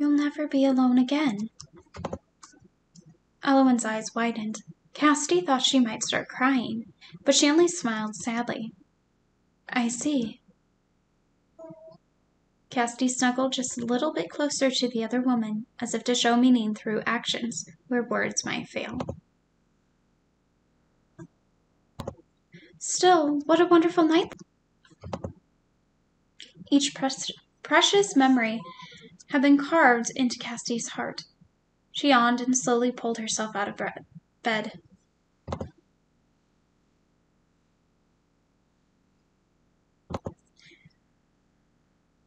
You'll never be alone again. Elowen's eyes widened. Cassidy thought she might start crying, but she only smiled sadly. I see. Cassidy snuggled just a little bit closer to the other woman, as if to show meaning through actions where words might fail. Still, what a wonderful night. Each precious memory had been carved into Cassidy's heart. She yawned and slowly pulled herself out of bed.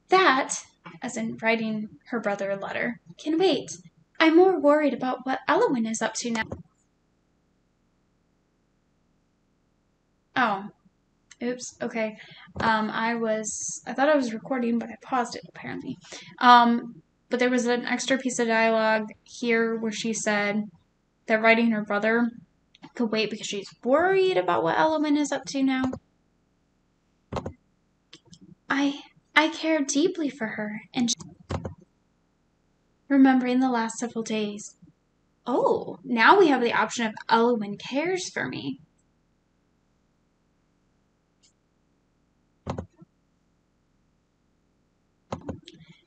That, as in writing her brother a letter, can wait. I'm more worried about what Elowen is up to now. Oh. Oops, okay. I thought I was recording, but I paused it, apparently. But there was an extra piece of dialogue here where she said that writing her brother could wait because she's worried about what Elowen is up to now. I care deeply for her, and remembering the last several days. Oh, now we have the option of Elowen cares for me.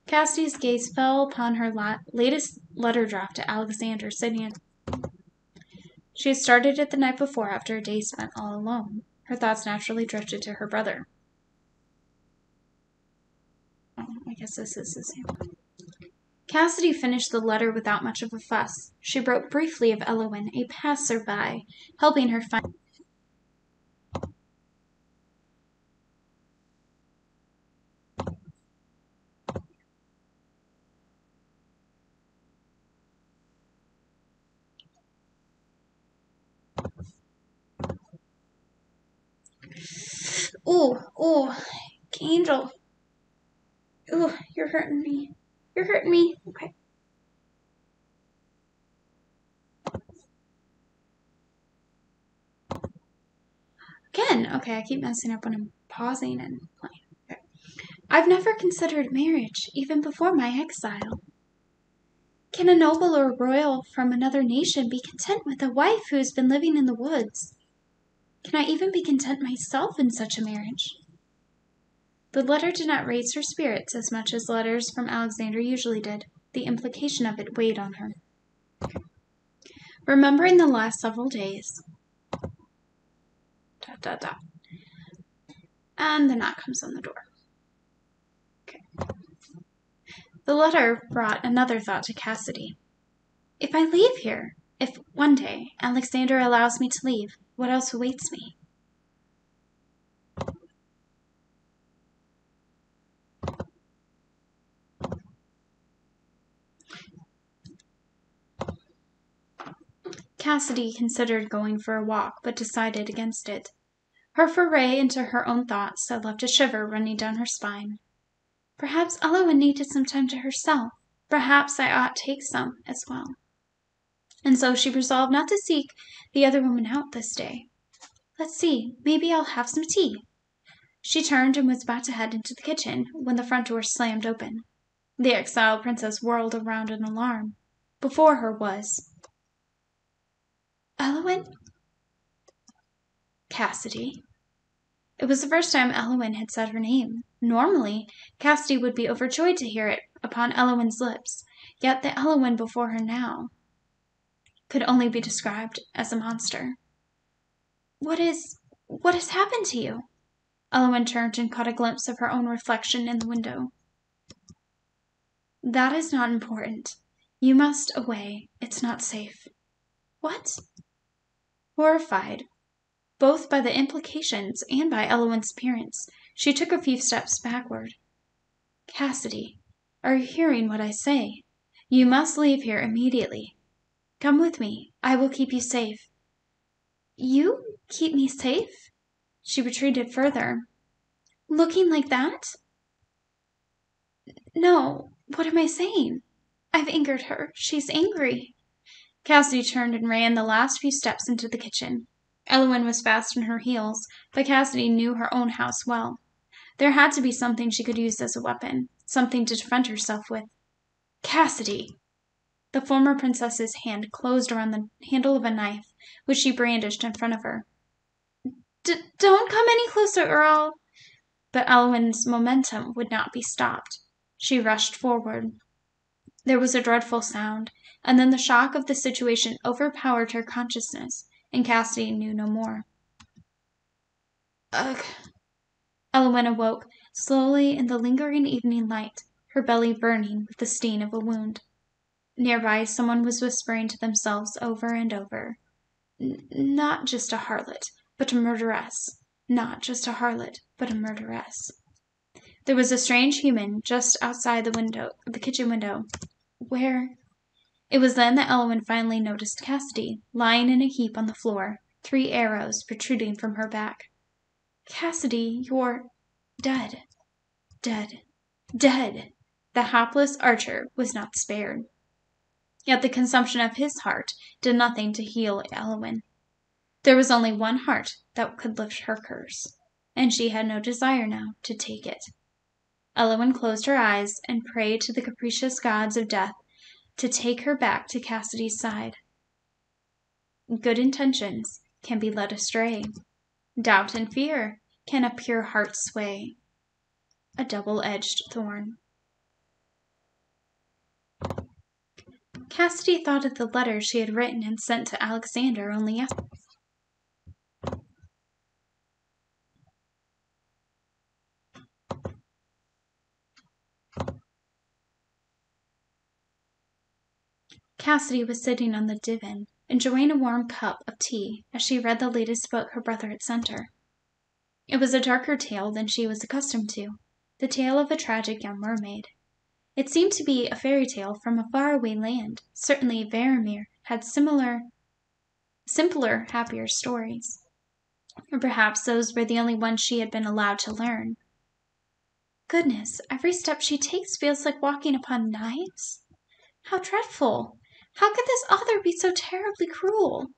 Cassidy's gaze fell upon her latest letter draft to Alexander, sitting. She had started it the night before after a day spent all alone. Her thoughts naturally drifted to her brother. Oh, I guess this is the same. Cassidy finished the letter without much of a fuss. She wrote briefly of Elowen, a passer-by, helping her find. Ooh, Angel. Ooh, you're hurting me. You're hurting me. Okay. Again, okay, I keep messing up when I'm pausing and playing. Okay. I've never considered marriage, even before my exile. Can a noble or royal from another nation be content with a wife who has been living in the woods? Can I even be content myself in such a marriage? The letter did not raise her spirits as much as letters from Alexander usually did. The implication of it weighed on her. Remembering the last several days. ... And the knock comes on the door. Okay. The letter brought another thought to Cassidy. If I leave here, if one day Alexander allows me to leave, what else awaits me? Cassidy considered going for a walk, but decided against it. Her foray into her own thoughts had left a shiver running down her spine. Perhaps Elowen needed some time to herself. Perhaps I ought to take some as well. And so she resolved not to seek the other woman out this day. Let's see, maybe I'll have some tea. She turned and was about to head into the kitchen when the front door slammed open. The exiled princess whirled around in alarm. Before her was Elowen? Cassidy. It was the first time Elowen had said her name. Normally, Cassidy would be overjoyed to hear it upon Elowen's lips, yet the Elowen before her now could only be described as a monster. What has happened to you? Elowen turned and caught a glimpse of her own reflection in the window. That is not important. You must away. It's not safe. What? Horrified, both by the implications and by Elowen's appearance, she took a few steps backward. Cassidy, are you hearing what I say? You must leave here immediately. Come with me. I will keep you safe. You keep me safe? She retreated further. Looking like that? No, what am I saying? I've angered her. She's angry. Cassidy turned and ran the last few steps into the kitchen. Elowen was fast on her heels, but Cassidy knew her own house well. There had to be something she could use as a weapon, something to defend herself with. Cassidy! The former princess's hand closed around the handle of a knife, which she brandished in front of her. Don't come any closer, or I'll... But Eowyn's momentum would not be stopped. She rushed forward. There was a dreadful sound, and then the shock of the situation overpowered her consciousness, and Cassidy knew no more. Ugh. Eowyn awoke slowly in the lingering evening light, her belly burning with the sting of a wound. Nearby, someone was whispering to themselves over and over, "Not just a harlot, but a murderess. Not just a harlot, but a murderess." There was a strange human just outside the kitchen window. Where? It was then that Eowyn finally noticed Cassidy, lying in a heap on the floor, 3 arrows protruding from her back. "Cassidy, you're dead. Dead. Dead!" The hapless archer was not spared. Yet the consumption of his heart did nothing to heal Eowyn. There was only one heart that could lift her curse, and she had no desire now to take it. Eowyn closed her eyes and prayed to the capricious gods of death to take her back to Cassidy's side. Good intentions can be led astray. Doubt and fear can a pure heart sway. A double-edged thorn. Cassidy thought of the letter she had written and sent to Alexander only yesterday. Cassidy was sitting on the divan, enjoying a warm cup of tea as she read the latest book her brother had sent her. It was a darker tale than she was accustomed to, the tale of a tragic young mermaid. It seemed to be a fairy tale from a faraway land. Certainly Varamir had simpler, happier stories. Or perhaps those were the only ones she had been allowed to learn. Goodness, every step she takes feels like walking upon knives? How dreadful! How could this author be so terribly cruel?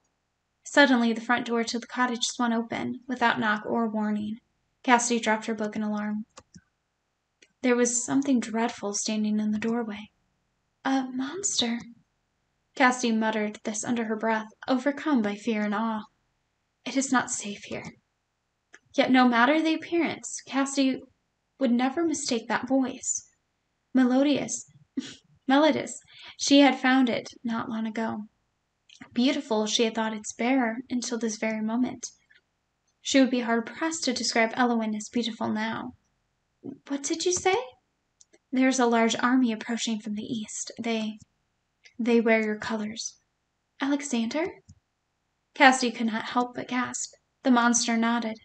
Suddenly the front door to the cottage swung open, without knock or warning. Cassidy dropped her book in alarm. There was something dreadful standing in the doorway. A monster. Cassidy muttered this under her breath, overcome by fear and awe. It is not safe here. Yet no matter the appearance, Cassidy would never mistake that voice. Melodious. She had found it not long ago. Beautiful she had thought its bearer until this very moment. She would be hard-pressed to describe Eowyn as beautiful now. What did you say? There is a large army approaching from the east. They wear your colors. Alexander? Cassidy could not help but gasp. The monster nodded.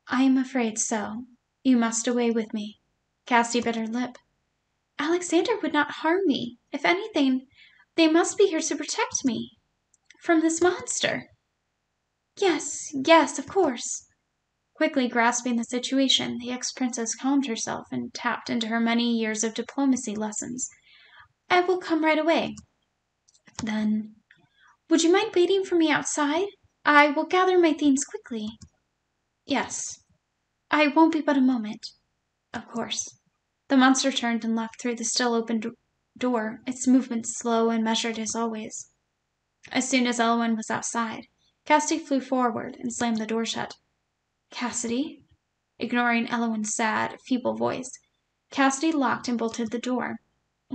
I am afraid so. You must away with me. Cassidy bit her lip. Alexander would not harm me. If anything, they must be here to protect me. From this monster. Yes, of course. Quickly grasping the situation, the ex-princess calmed herself and tapped into her many years of diplomacy lessons. I will come right away. Then, would you mind waiting for me outside? I will gather my things quickly. Yes. I won't be but a moment. Of course. The monster turned and left through the still open door, its movements slow and measured as always. As soon as Eowyn was outside, Cassidy flew forward and slammed the door shut. Cassidy? Ignoring Eowyn's sad, feeble voice, Cassidy locked and bolted the door.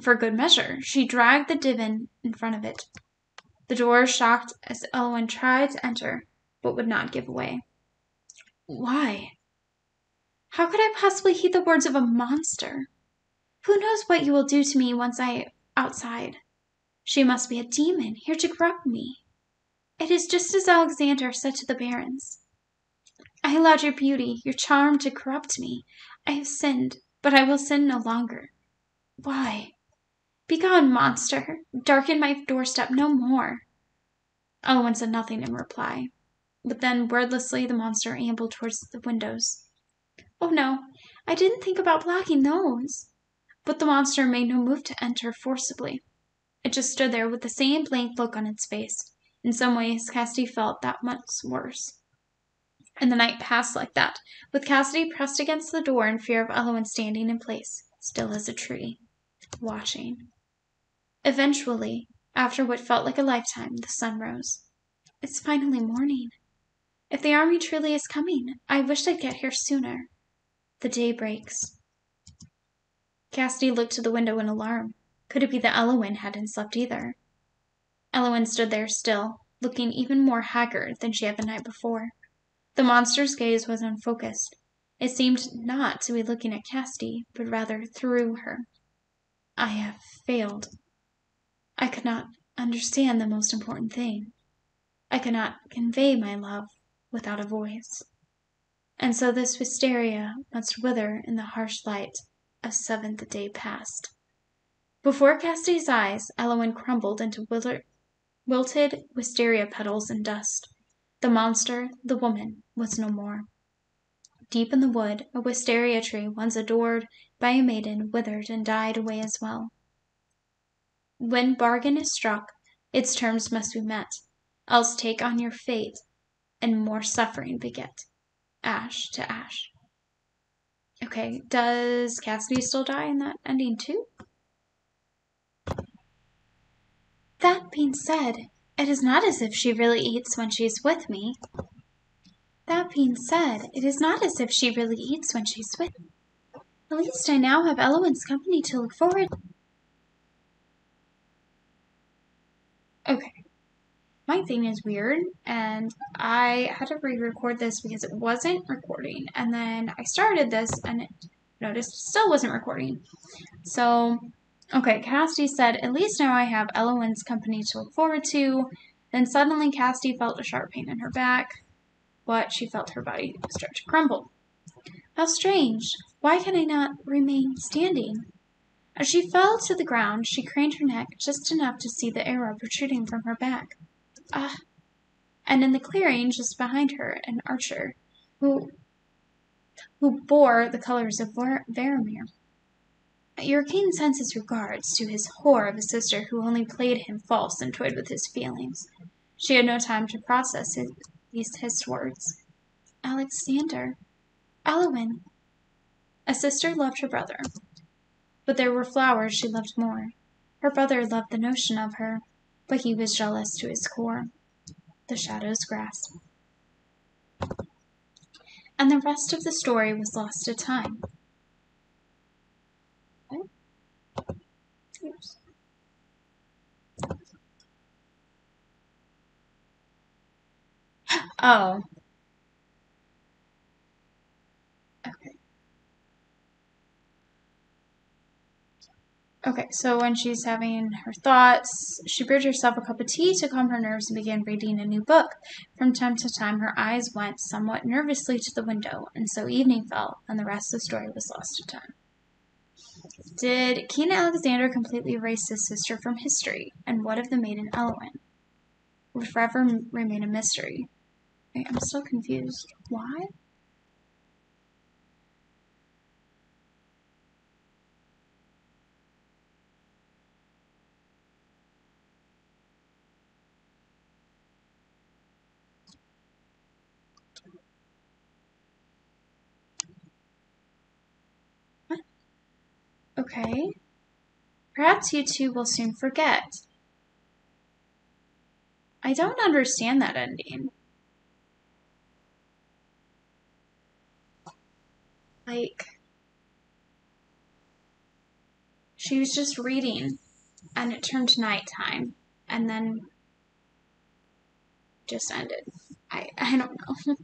For good measure, she dragged the divan in front of it. The door shocked as Eowyn tried to enter, but would not give way. Why? How could I possibly heed the words of a monster? Who knows what you will do to me once I am outside? She must be a demon, here to corrupt me. It is just as Alexander said to the barons. I allowed your beauty, your charm to corrupt me. I have sinned, but I will sin no longer. Why? Begone, monster! Darken my doorstep no more. Eowyn said nothing in reply, but then wordlessly the monster ambled towards the windows. Oh no, I didn't think about blocking those. But the monster made no move to enter forcibly. It just stood there with the same blank look on its face. In some ways, Cassidy felt that much worse. And the night passed like that, with Cassidy pressed against the door in fear of Eowyn standing in place, still as a tree, watching. Eventually, after what felt like a lifetime, the sun rose. It's finally morning. If the army truly is coming, I wish I'd get here sooner. The day breaks. Cassidy looked to the window in alarm. Could it be that Eowyn hadn't slept either? Eowyn stood there still, looking even more haggard than she had the night before. The monster's gaze was unfocused. It seemed not to be looking at Cassidy, but rather through her. I have failed. I could not understand the most important thing. I could not convey my love without a voice. And so this wisteria must wither in the harsh light of seventh day past. Before Cassidy's eyes, Eowyn crumbled into wilted wisteria petals and dust. The monster, the woman, was no more. Deep in the wood, a wisteria tree once adored by a maiden withered and died away as well. When bargain is struck, its terms must be met, else take on your fate, and more suffering beget. Ash to ash. Okay, does Cassidy still die in that ending too? That being said, it is not as if she really eats when she's with me. That being said, it is not as if she really eats when she's with me. At least I now have Eowyn's company to look forward to. Okay. My thing is weird, and I had to re-record this because it wasn't recording, and then I started this and it noticed it still wasn't recording. So, okay, Cassidy said, at least now I have Eowyn's company to look forward to. Then suddenly Cassidy felt a sharp pain in her back, but she felt her body start to crumble. How strange! Why can I not remain standing? As she fell to the ground, she craned her neck just enough to see the arrow protruding from her back. Ah! And in the clearing just behind her, an archer, who bore the colors of Varamir. Your king sends his regards to his whore of a sister who only played him false and toyed with his feelings. She had no time to process these hissed words. Alexander. Eowyn. A sister loved her brother, but there were flowers she loved more. Her brother loved the notion of her, but he was jealous to his core. The shadows grasped. And the rest of the story was lost to time. What? Oops. Oh. Okay. Okay, so when she's having her thoughts, she brewed herself a cup of tea to calm her nerves and began reading a new book. From time to time, her eyes went somewhat nervously to the window, and so evening fell, and the rest of the story was lost to time. Did King Alexander completely erase his sister from history? And what of the maiden Eowyn? Would forever remain a mystery. I'm still confused. Why? What? Okay. Perhaps you two will soon forget. I don't understand that ending. Like, she was just reading, and it turned to nighttime, and then just ended. I don't know.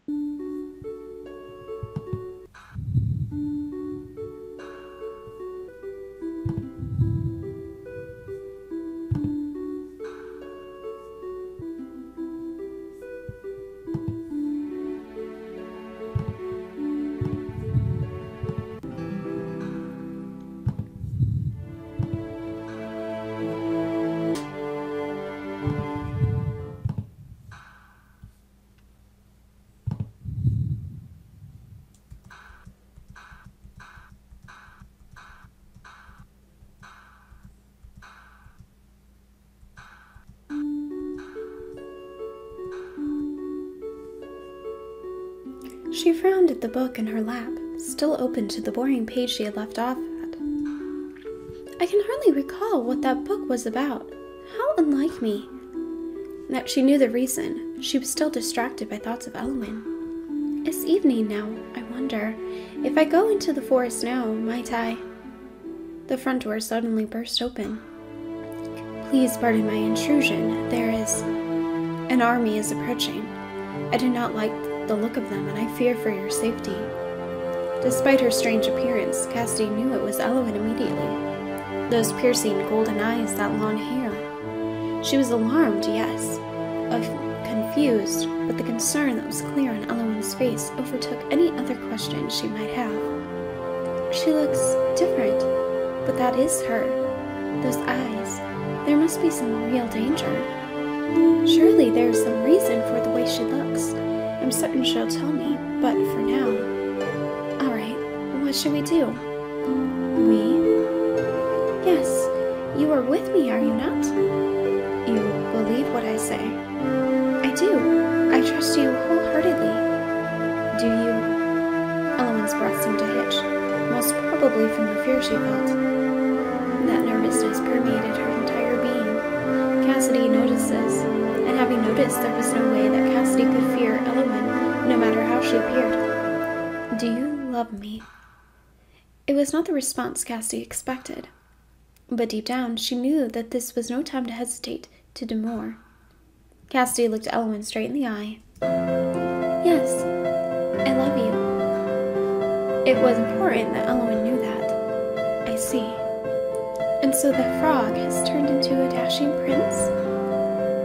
She frowned at the book in her lap, still open to the boring page she had left off at. I can hardly recall what that book was about. How unlike me. That she knew the reason, she was still distracted by thoughts of Elowen. It's evening now, I wonder. If I go into the forest now, might I? The front door suddenly burst open. Please pardon my intrusion. An army is approaching. I do not like the look of them, and I fear for your safety. Despite her strange appearance, Cassidy knew it was Elowen immediately. Those piercing golden eyes, that long hair. She was alarmed, yes, confused, but the concern that was clear on Elowen's face overtook any other question she might have. She looks different, but that is her. Those eyes, there must be some real danger. Surely there is some reason for the way she looks. I'm certain she'll tell me, but for now... Alright, what should we do? We? Yes, you are with me, are you not? You believe what I say? I do. I trust you wholeheartedly. Do you? Elowen's breath seemed to hitch, most probably from the fear she felt. That nervousness permeated her entire being. Cassidy noticed this, and having noticed there was no way that Cassidy could fear Elowen, no matter how she appeared. Do you love me? It was not the response Cassidy expected. But deep down, she knew that this was no time to hesitate, to demur. Cassidy looked Elowen straight in the eye. Yes, I love you. It was important that Elowen knew that. I see. And so the frog has turned into a dashing prince?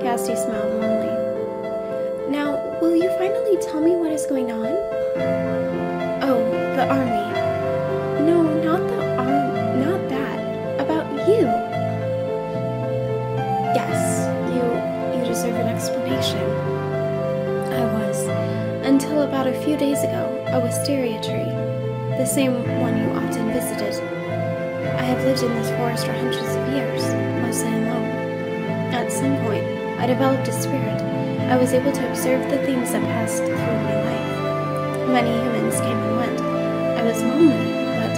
Cassidy smiled warmly. Now, will you finally tell me what is going on? Oh, the army. No, not that. About you. Yes, you deserve an explanation. I was, until about a few days ago, a wisteria tree, the same one you often visited. I have lived in this forest for hundreds of years, mostly alone. At some point, I developed a spirit. I was able to observe the things that passed through my life. Many humans came and went. I was lonely, but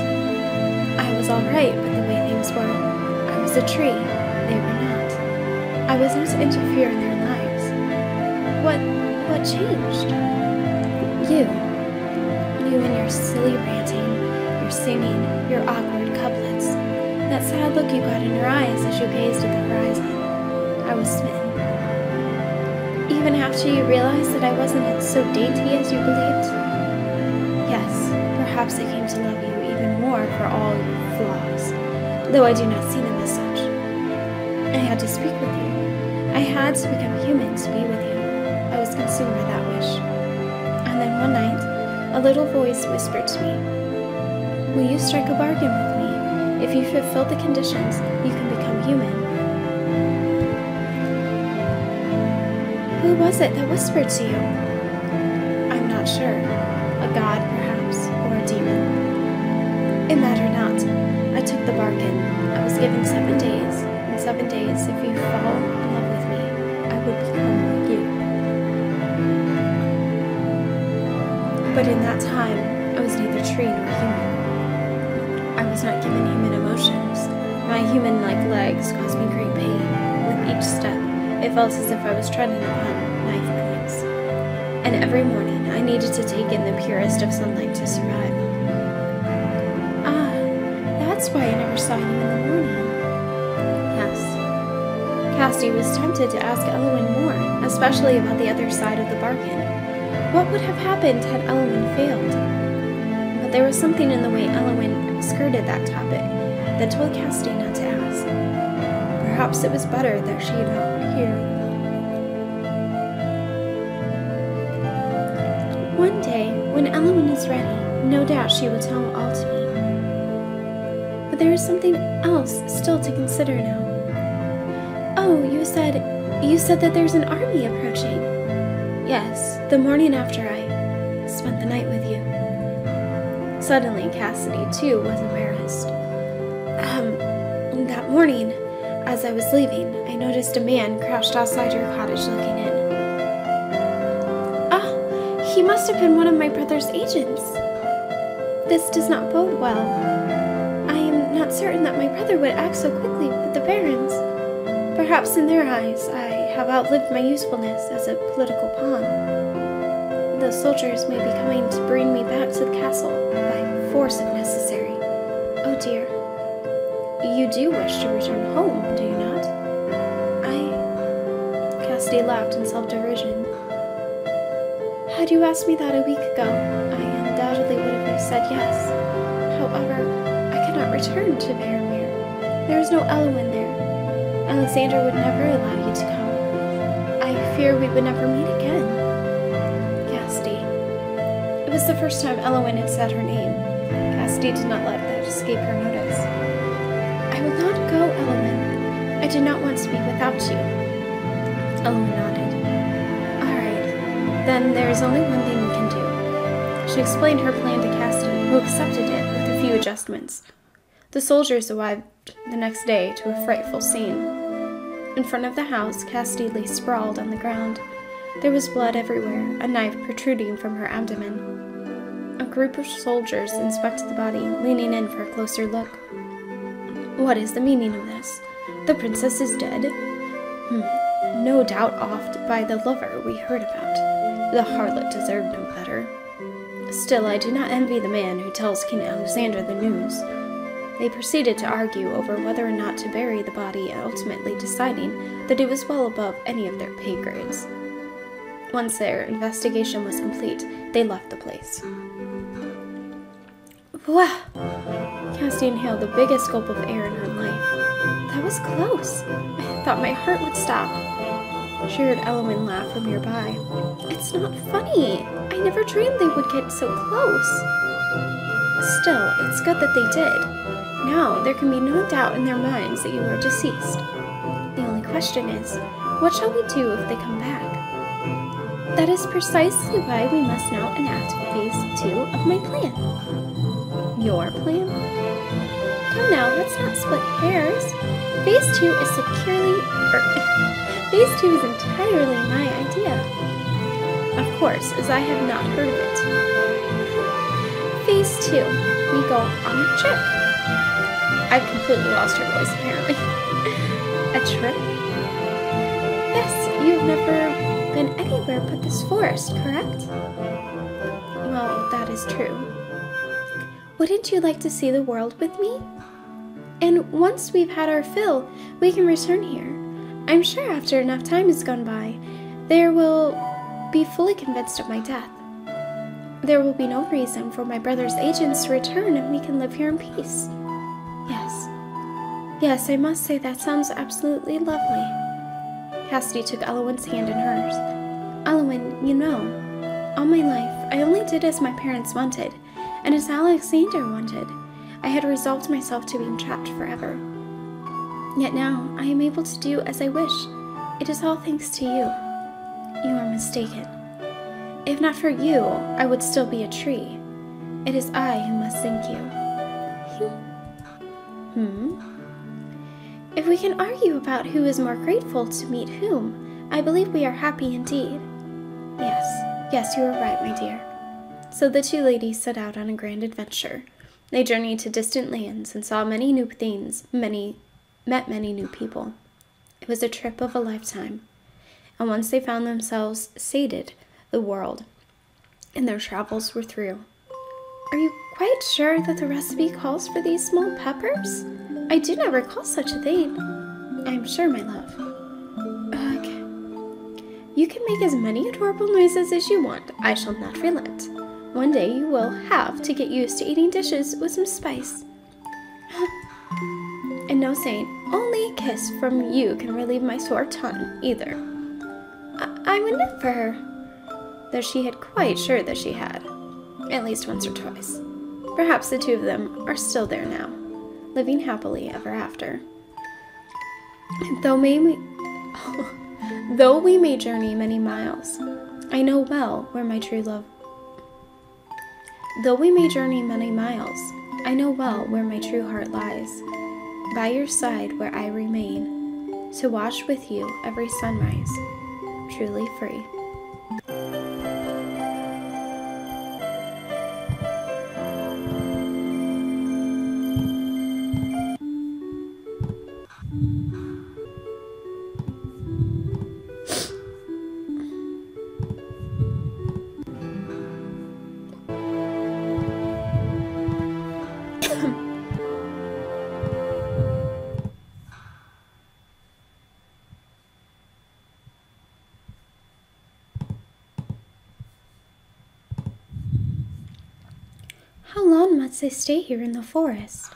I was alright with the way things were. I was a tree. They were not. I was not to interfere in their lives. What changed? You. You and your silly ranting, your singing, your awkward couplets. That sad look you got in your eyes as you gazed at the horizon. I was smitten. Even after you realized that I wasn't so dainty as you believed? Yes, perhaps I came to love you even more for all your flaws, though I do not see them as such. I had to speak with you. I had to become human to be with you. I was consumed by that wish. And then one night, a little voice whispered to me, will you strike a bargain with me? If you fulfill the conditions, you can become human. Who was it that whispered to you? I'm not sure. A god, perhaps, or a demon. It mattered not. I took the bargain. I was given 7 days. In 7 days, if you fall in love with me, I would become like you. But in that time, I was neither tree nor human. I was not given human emotions. My human-like legs caused me great pain. With each step, it felt as if I was treading upon knife points. And every morning, I needed to take in the purest of sunlight to survive. Ah, that's why I never saw you in the morning. Yes. Cassidy was tempted to ask Elowen more, especially about the other side of the bargain. What would have happened had Elowen failed? But there was something in the way Elowen skirted that topic that told Cassidy not to ask. Perhaps it was better that she not hear. One day, when Elowen is ready, no doubt she will tell all to me. But there is something else still to consider now. Oh, you said that there's an army approaching. Yes, the morning after I spent the night with you. Suddenly, Cassidy, too, was embarrassed. That morning, as I was leaving, I noticed a man crouched outside your cottage looking in. Ah, he must have been one of my brother's agents. This does not bode well. I am not certain that my brother would act so quickly with the barons. Perhaps in their eyes, I have outlived my usefulness as a political pawn. The soldiers may be coming to bring me back to the castle, by force if necessary. Oh dear. You do wish to return home, do you not? Cassidy laughed in self-derision. Had you asked me that a week ago, I undoubtedly would have said yes. However, I cannot return to Varamir. There is no Eowyn there. Alexander would never allow you to come. I fear we would never meet again. Cassidy. It was the first time Eowyn had said her name. Cassidy did not let that escape her notice. I will not go, Eowyn. I do not want to be without you. Eowyn nodded. All right, then there is only one thing we can do. She explained her plan to Cassidy, who accepted it with a few adjustments. The soldiers arrived the next day to a frightful scene. In front of the house, Cassidy lay sprawled on the ground. There was blood everywhere, a knife protruding from her abdomen. A group of soldiers inspected the body, leaning in for a closer look. What is the meaning of this? The princess is dead? No doubt offed by the lover we heard about. The harlot deserved no better. Still, I do not envy the man who tells King Alexander the news. They proceeded to argue over whether or not to bury the body, ultimately deciding that it was well above any of their pay grades. Once their investigation was complete, they left the place. Wow! Cassidy inhaled the biggest gulp of air in her life. That was close. I thought my heart would stop. She heard Eowyn laugh from nearby. It's not funny. I never dreamed they would get so close. Still, it's good that they did. Now, there can be no doubt in their minds that you are deceased. The only question is, what shall we do if they come back? That is precisely why we must now enact phase 2 of my plan. Your plan? Come now, let's not split hairs. Phase 2 is Phase 2 is entirely my idea. Of course, as I have not heard of it. Phase 2, we go on a trip. I've completely lost her voice, apparently. A trip? Yes, you've never been anywhere but this forest, correct? Well, that is true. Wouldn't you like to see the world with me? And once we've had our fill, we can return here. I'm sure after enough time has gone by, they will be fully convinced of my death. There will be no reason for my brother's agents to return, and we can live here in peace. Yes, I must say that sounds absolutely lovely. Cassidy took Eowyn's hand in hers. Eowyn, you know, all my life, I only did as my parents wanted, and as Alexander wanted. I had resolved myself to being trapped forever. Yet now, I am able to do as I wish. It is all thanks to you. You are mistaken. If not for you, I would still be a tree. It is I who must thank you. If we can argue about who is more grateful to meet whom, I believe we are happy indeed. Yes, you are right, my dear. So the two ladies set out on a grand adventure. They journeyed to distant lands and saw many new things, met many new people. It was a trip of a lifetime. And once they found themselves sated the world, and their travels were through. Are you quite sure that the recipe calls for these small peppers? I do not recall such a thing. I am sure, my love. Ugh. You can make as many adorable noises as you want. I shall not relent. One day you will have to get used to eating dishes with some spice. And no saying, only a kiss from you can relieve my sore tongue, either. I would never. Though she had quite sure that she had. At least once or twice. Perhaps the two of them are still there now, living happily ever after. Though we may journey many miles, I know well where my true love. Though we may journey many miles, I know well where my true heart lies. By your side where I remain, to watch with you every sunrise, truly free. How long must I stay here in the forest?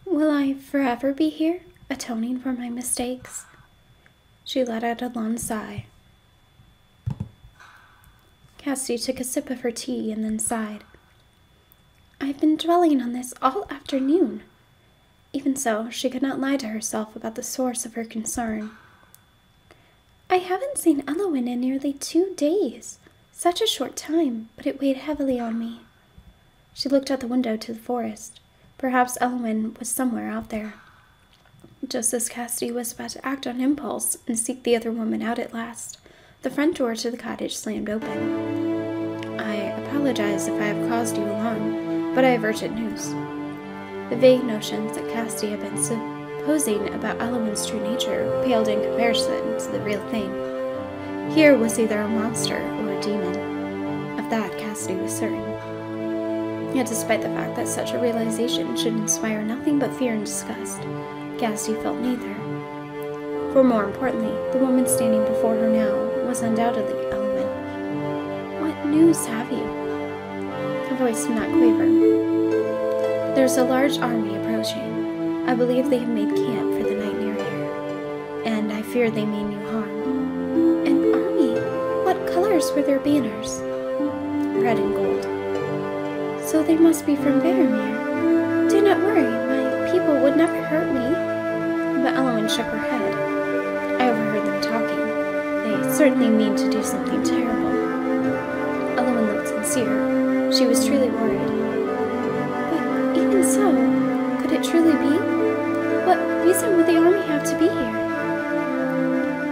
Will I forever be here, atoning for my mistakes? She let out a long sigh. Cassidy took a sip of her tea and then sighed. I've been dwelling on this all afternoon. Even so, she could not lie to herself about the source of her concern. I haven't seen Elwyn in nearly 2 days. Such a short time, but it weighed heavily on me. She looked out the window to the forest. Perhaps Elwyn was somewhere out there. Just as Cassidy was about to act on impulse and seek the other woman out at last, the front door to the cottage slammed open. I apologize if I have caused you alarm, but I have urgent news. The vague notions that Cassidy had been supposing about Elwyn's true nature paled in comparison to the real thing. Here was either a monster or a demon. Of that, Cassidy was certain. Yet despite the fact that such a realization should inspire nothing but fear and disgust, Cassidy felt neither. For more importantly, the woman standing before her now was undoubtedly Elwyn. What news have you? Her voice did not quaver. There's a large army approaching. I believe they have made camp for the night near here, and I fear they mean you harm. An army? What colors were their banners? Red and gold. So they must be from Varamir. Do not worry, my people would never hurt me. But Elwyn shook her head. I overheard them talking. They certainly mean to do something terrible. Elwyn looked sincere. She was truly worried. But even so, could it truly be? What reason would the army have to be here?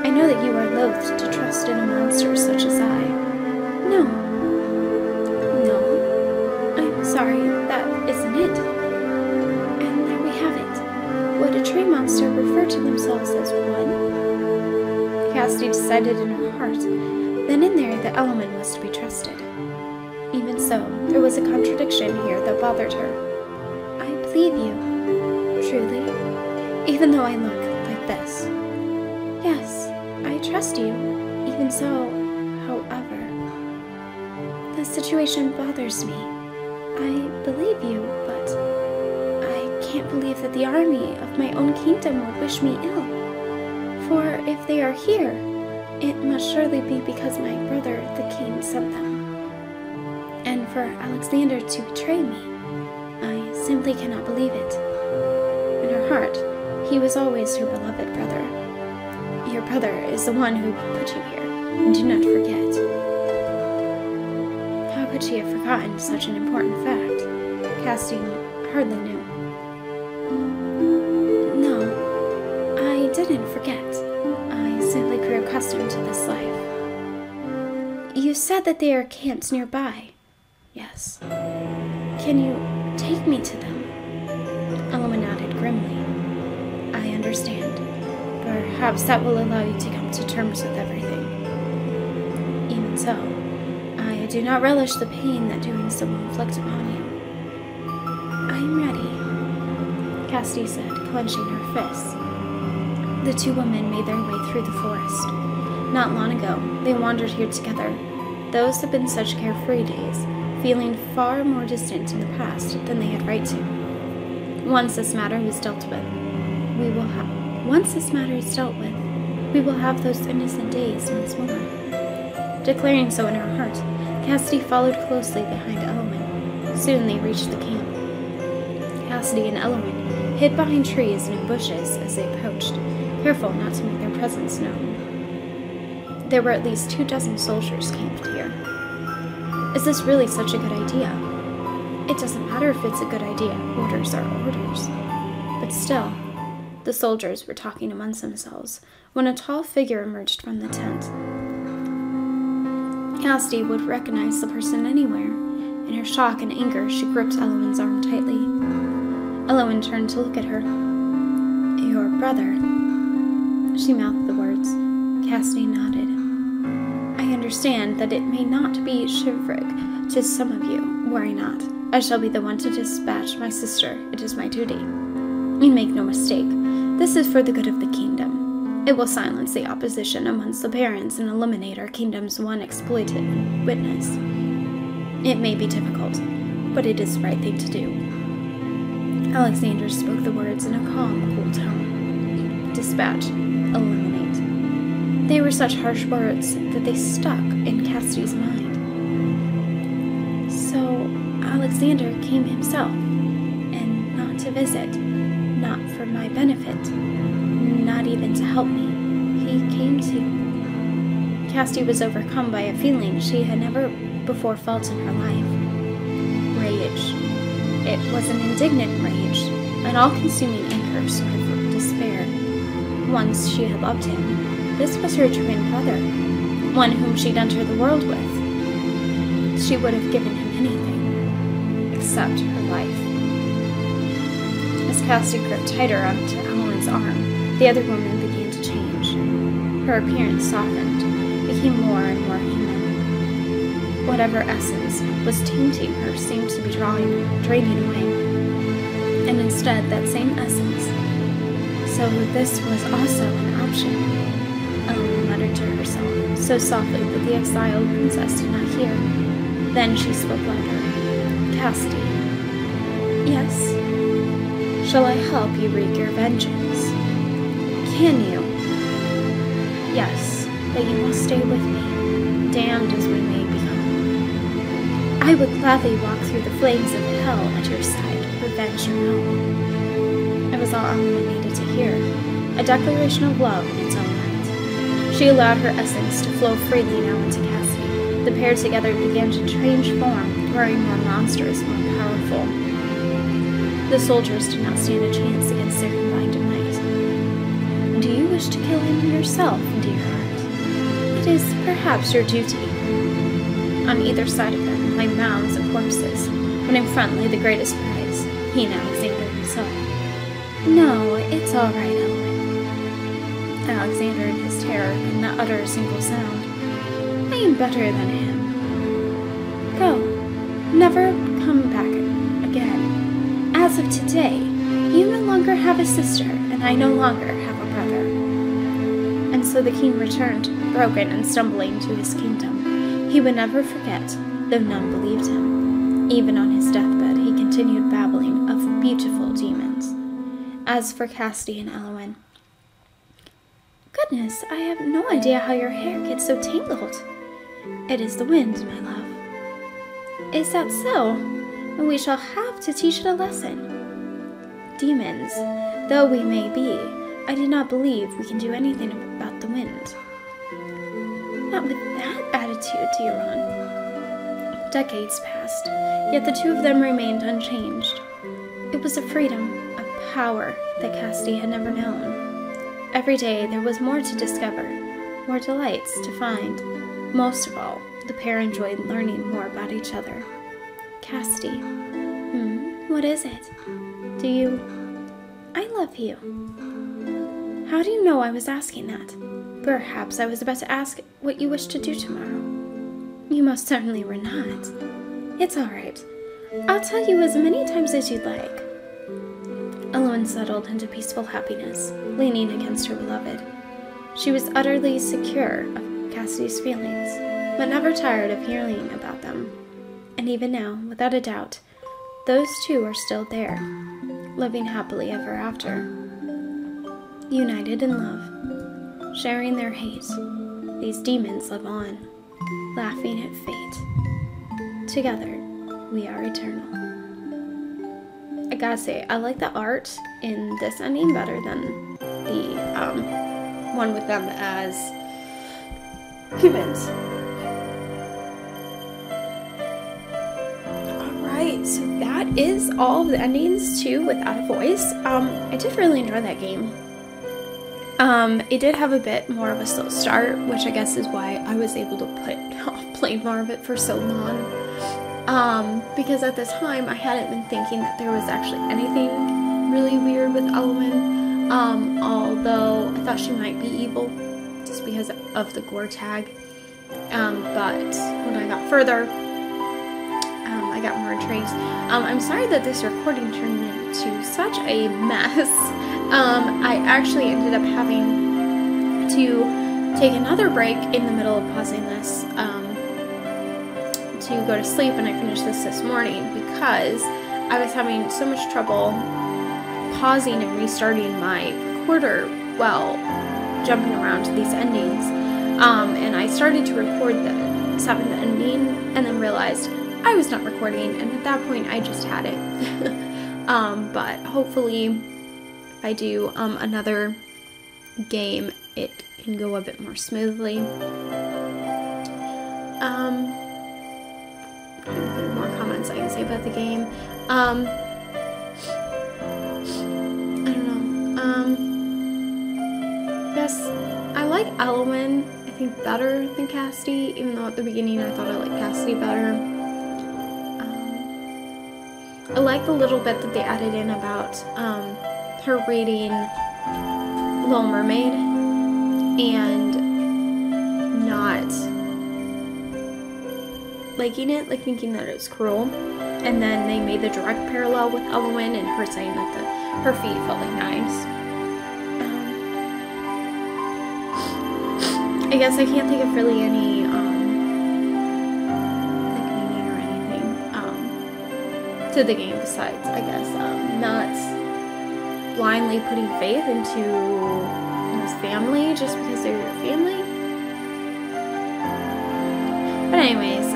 I know that you are loath to trust in a monster such as I. No. I'm sorry, that isn't it. And there we have it. Would a tree monster refer to themselves as one? Cassidy decided in her heart, then in there, that Elwyn was to be trusted. Even so, there was a contradiction here that bothered her. I believe you, truly, even though I look like this. Yes, I trust you, even so, however. The situation bothers me. I believe you, but I can't believe that the army of my own kingdom would wish me ill. For if they are here, it must surely be because my brother, the king, sent them. And for Alexander to betray me, I simply cannot believe it. In her heart, he was always her beloved brother. Your brother is the one who put you here, and do not forget. How could she have forgotten such an important fact? Cassidy hardly knew. No, I didn't forget. I simply grew accustomed to this life. You said that they are camped nearby. Yes. Can you take me to them? Elwyn nodded grimly. I understand. Perhaps that will allow you to come to terms with everything. Even so, I do not relish the pain that doing so will inflict upon you. I am ready, Cassidy said, clenching her fists. The two women made their way through the forest. Not long ago, they wandered here together. Those had been such carefree days, feeling far more distant in the past than they had right to. Once this matter is dealt with, we will have those innocent days once more. Declaring so in her heart, Cassidy followed closely behind Elwyn. Soon they reached the camp. Cassidy and Elwyn hid behind trees and in bushes as they approached, careful not to make their presence known. There were at least 24 soldiers camped here. Is this really such a good idea? It doesn't matter if it's a good idea. Orders are orders. But still, the soldiers were talking amongst themselves when a tall figure emerged from the tent. Cassidy would recognize the person anywhere. In her shock and anger, she gripped Elwyn's arm tightly. Elwyn turned to look at her. Your brother. She mouthed the words. Cassidy nodded. I understand that it may not be chivalric to some of you. Worry not. I shall be the one to dispatch my sister. It is my duty. And make no mistake, this is for the good of the kingdom. It will silence the opposition amongst the barons and eliminate our kingdom's one exploited witness. It may be difficult, but it is the right thing to do. Alexander spoke the words in a calm, cool tone. Dispatch. Eliminate. They were such harsh words that they stuck in Cassidy's mind. So, Alexander came himself, and not to visit, not for my benefit, not even to help me. He came to... Cassidy was overcome by a feeling she had never before felt in her life. Rage. It was an indignant rage, an all-consuming anger, sort of despair. Once she had loved him. This was her twin brother, one whom she'd entered the world with. She would have given him anything, except her life. As Cassidy gripped tighter onto Elwyn's arm, the other woman began to change. Her appearance softened, became more and more human. Whatever essence was tainting her seemed to be draining away. And instead, that same essence. So this was also an option, Elwyn muttered to herself, so softly that the exiled princess did not hear. Then she spoke louder. Cassidy. Yes? Shall I help you wreak your vengeance? Can you? Yes, but you must stay with me, damned as we may become. I would gladly walk through the flames of hell at your side, revenge or no. It was all Elwyn needed to hear, a declaration of love in its own right. She allowed her essence to flow freely now into Cassidy. The pair together began to change form, growing more monstrous, more powerful. The soldiers did not stand a chance against their combined might. Do you wish to kill him yourself, dear heart? It is perhaps your duty. On either side of them lay mounds of corpses, when in front lay the greatest prize, he and Alexander himself. No, it's all right, Elwyn. Alexander, in his terror, could not utter a single sound. I am better than him. Go. Never come back again. As of today, you no longer have a sister, and I no longer have a brother. And so the king returned, broken and stumbling, to his kingdom. He would never forget, though none believed him. Even on his deathbed, he continued babbling of beautiful demons. As for Cassidy and Elwyn, goodness, I have no idea how your hair gets so tangled. It is the wind, my love. Is that so? We shall have to teach it a lesson. Demons, though we may be, I do not believe we can do anything about the wind. Not with that attitude, dear Ron. Decades passed, yet the two of them remained unchanged. It was a freedom, a power that Cassidy had never known. Every day there was more to discover, more delights to find. Most of all, the pair enjoyed learning more about each other. Cassidy. What is it? Do you... I love you. How do you know I was asking that? Perhaps I was about to ask what you wish to do tomorrow. You most certainly were not. It's all right. I'll tell you as many times as you'd like. Elwyn settled into peaceful happiness, leaning against her beloved. She was utterly secure of Cassidy's feelings, but never tired of hearing about them. And even now, without a doubt, those two are still there, living happily ever after. United in love, sharing their hate, these demons live on, laughing at fate. Together, we are eternal. I gotta say, I like the art in this ending better than the one with them as humans. Alright, so that is all of the endings to Without a Voice. I did really enjoy that game. It did have a bit more of a slow start, which I guess is why I was able to put off playing more of it for so long. Because at the time I hadn't been thinking that there was actually anything really weird with Elwyn, although I thought she might be evil just because of the gore tag. But when I got further, I got more intrigued. I'm sorry that this recording turned into such a mess. I actually ended up having to take another break in the middle of pausing this to go to sleep and I finished this morning because I was having so much trouble pausing and restarting my recorder while jumping around to these endings. And I started to record the 7th ending and then realized I was not recording, and at that point I just had it. But hopefully if I do another game, it can go a bit more smoothly. I'm trying to think more comments I can say about the game. I don't know. Yes, I like Elowen, I think, better than Cassidy, even though at the beginning I thought I liked Cassidy better. I like the little bit that they added in about her reading Little Mermaid and not liking it, like thinking that it was cruel. And then they made the direct parallel with Elowen and her saying that her feet felt like knives. I guess I can't think of really any like meaning or anything to the game besides, I guess, not blindly putting faith into his family just because they're your family. But anyways,